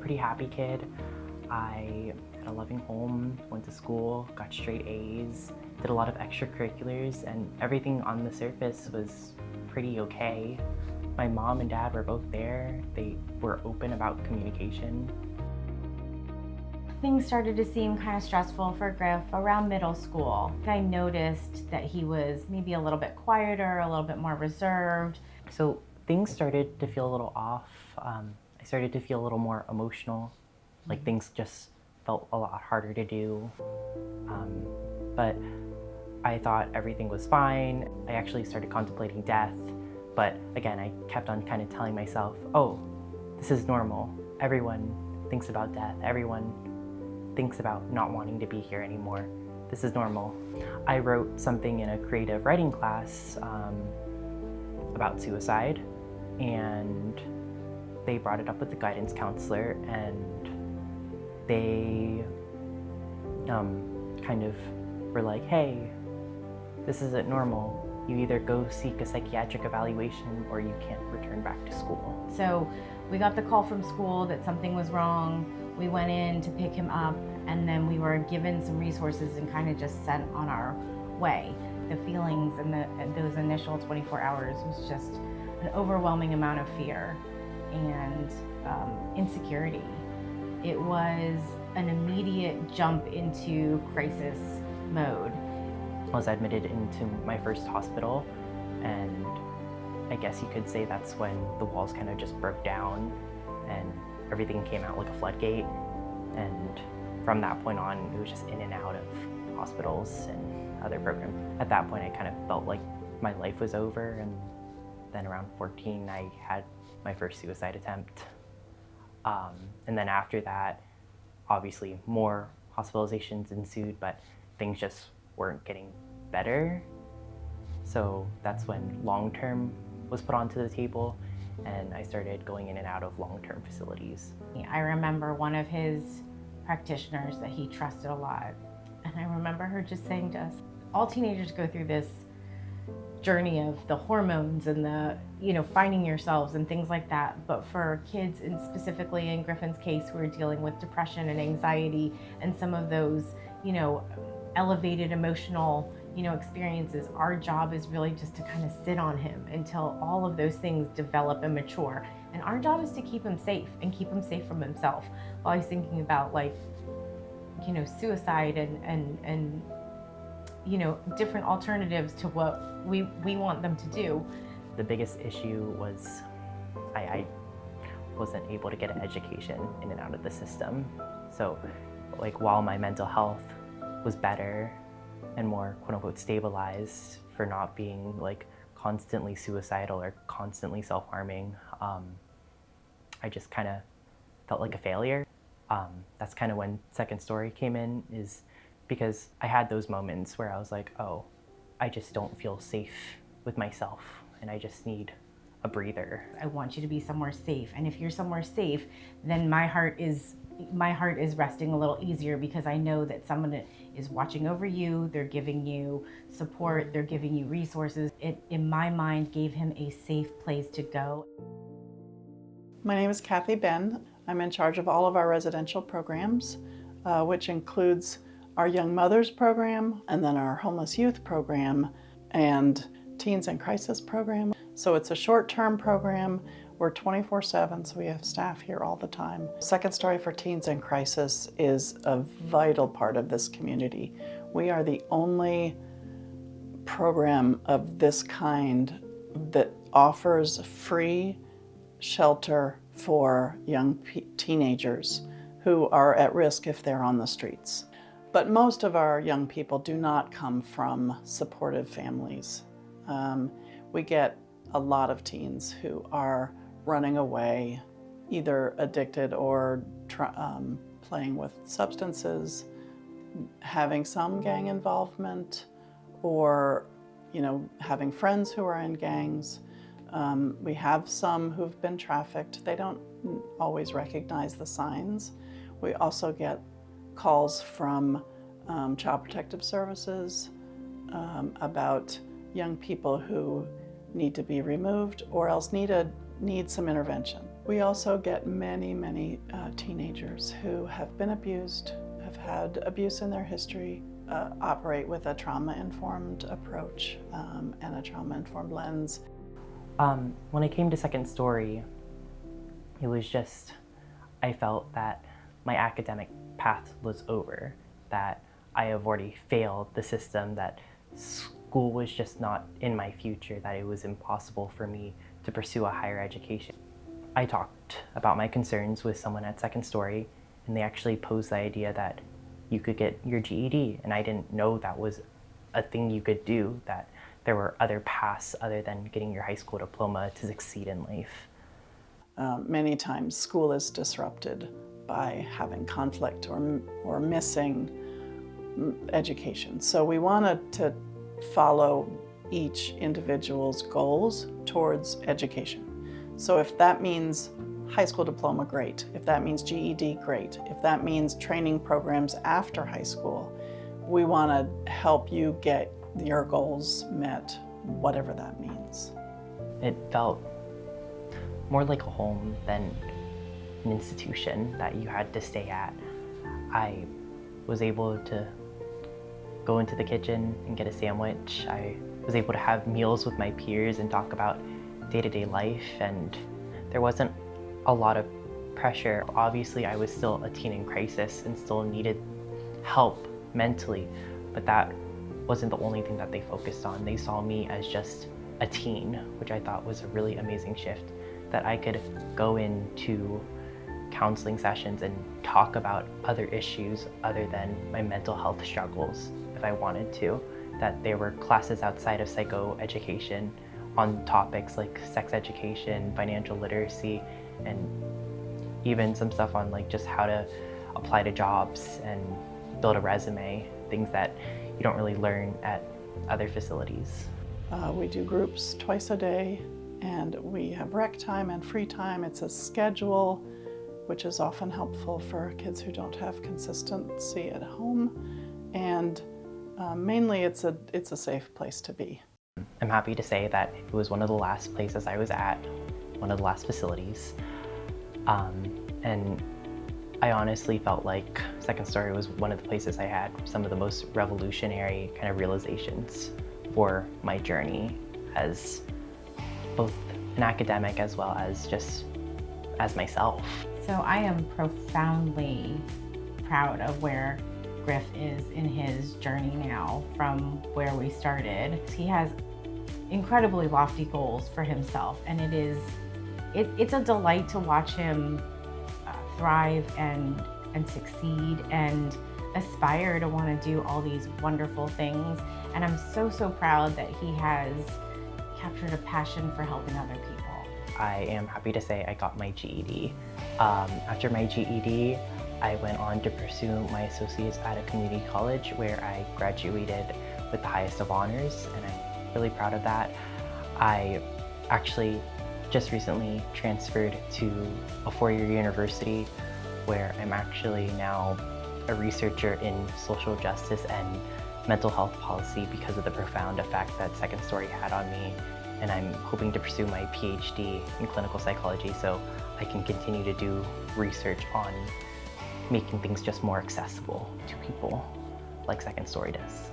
pretty happy kid. I had a loving home, went to school, got straight A's, did a lot of extracurriculars, and everything on the surface was pretty okay. My mom and dad were both there. They were open about communication. Things started to seem kind of stressful for Griff around middle school. I noticed that he was maybe a little bit quieter, a little bit more reserved. So things started to feel a little off. I started to feel a little more emotional. Like things just felt a lot harder to do. But I thought everything was fine. I actually started contemplating death. But again, I kept on kind of telling myself, oh, this is normal. Everyone thinks about death. Everyone thinks about not wanting to be here anymore. This is normal. I wrote something in a creative writing class about suicide, and they brought it up with the guidance counselor, and they kind of were like, hey, this isn't normal. You either go seek a psychiatric evaluation or you can't return back to school. So we got the call from school that something was wrong. We went in to pick him up, and then we were given some resources and kind of just sent on our way. The feelings and those initial 24 hours was just an overwhelming amount of fear and insecurity. It was an immediate jump into crisis mode. I was admitted into my first hospital, and I guess you could say that's when the walls kind of just broke down and everything came out like a floodgate. And from that point on, it was just in and out of hospitals and other programs. At that point, I kind of felt like my life was over, and then around 14, I had my first suicide attempt. And then after that, obviously more hospitalizations ensued, but things just weren't getting better. So that's when long-term was put onto the table, and I started going in and out of long-term facilities. I remember one of his practitioners that he trusted a lot, and I remember her just saying to us, all teenagers go through this journey of the hormones and the, finding yourselves and things like that. But for kids, and specifically in Griffin's case, who are dealing with depression and anxiety and some of those, elevated emotional, experiences, our job is really just to kind of sit on him until all of those things develop and mature. And our job is to keep him safe and keep him safe from himself. While he's thinking about suicide and different alternatives to what we want them to do. The biggest issue was I wasn't able to get an education in and out of the system. So while my mental health was better and more quote unquote stabilized for not being constantly suicidal or constantly self-harming, I just kind of felt like a failure. That's kind of when Second Story came in, is because I had those moments where I was like, oh, I just don't feel safe with myself and I just need a breather. I want you to be somewhere safe, and if you're somewhere safe, then my heart is resting a little easier, because I know that someone is watching over you, they're giving you support, they're giving you resources. It, in my mind, gave him a safe place to go. My name is Kathy Ben. I'm in charge of all of our residential programs, which includes our Young Mothers program, and then our Homeless Youth program, and Teens in Crisis program. So it's a short-term program. We're 24/7, so we have staff here all the time. Second Story for Teens in Crisis is a vital part of this community. We are the only program of this kind that offers free shelter for young teenagers who are at risk if they're on the streets. But most of our young people do not come from supportive families. We get a lot of teens who are running away, either addicted or playing with substances, having some gang involvement, or having friends who are in gangs. We have some who've been trafficked. They don't always recognize the signs. We also get calls from Child Protective Services about young people who need to be removed or else need some intervention. We also get many teenagers who have been abused, have had abuse in their history, operate with a trauma-informed approach and a trauma-informed lens. When I came to Second Story, it was just, I felt that my academic path was over, that I have already failed the system, that school was just not in my future, that it was impossible for me to pursue a higher education. I talked about my concerns with someone at Second Story, and they actually posed the idea that you could get your GED, and I didn't know that was a thing you could do, that there were other paths other than getting your high school diploma to succeed in life. Many times school is disrupted by having conflict or missing education. So we wanted to follow each individual's goals towards education. So if that means high school diploma, great. If that means GED, great. If that means training programs after high school, we want to help you get your goals met, whatever that means. It felt more like a home than an institution that you had to stay at. I was able to go into the kitchen and get a sandwich. I was able to have meals with my peers and talk about day-to-day life, and there wasn't a lot of pressure. Obviously, I was still a teen in crisis and still needed help mentally, but that wasn't the only thing that they focused on. They saw me as just a teen, which I thought was a really amazing shift, that I could go into counseling sessions and talk about other issues other than my mental health struggles if I wanted to, that there were classes outside of psychoeducation on topics like sex education, financial literacy, and even some stuff on like just how to apply to jobs and build a resume, things that you don't really learn at other facilities. We do groups twice a day, and we have rec time and free time. It's a schedule, which is often helpful for kids who don't have consistency at home, and mainly it's a safe place to be. I'm happy to say that it was one of the last places I was at, one of the last facilities, and I honestly felt like Second Story was one of the places I had some of the most revolutionary kind of realizations for my journey as both an academic as well as just as myself. So I am profoundly proud of where Griff is in his journey now from where we started. He has incredibly lofty goals for himself, and it's a delight to watch him thrive and succeed and aspire to want to do all these wonderful things. And I'm so proud that he has captured a passion for helping other people. I am happy to say I got my GED. After my GED, I went on to pursue my associates at a community college where I graduated with the highest of honors, and I'm really proud of that. I actually just recently transferred to a four-year university where I'm actually now a researcher in social justice and mental health policy because of the profound effect that Second Story had on me. And I'm hoping to pursue my PhD in clinical psychology so I can continue to do research on making things just more accessible to people like Second Story does.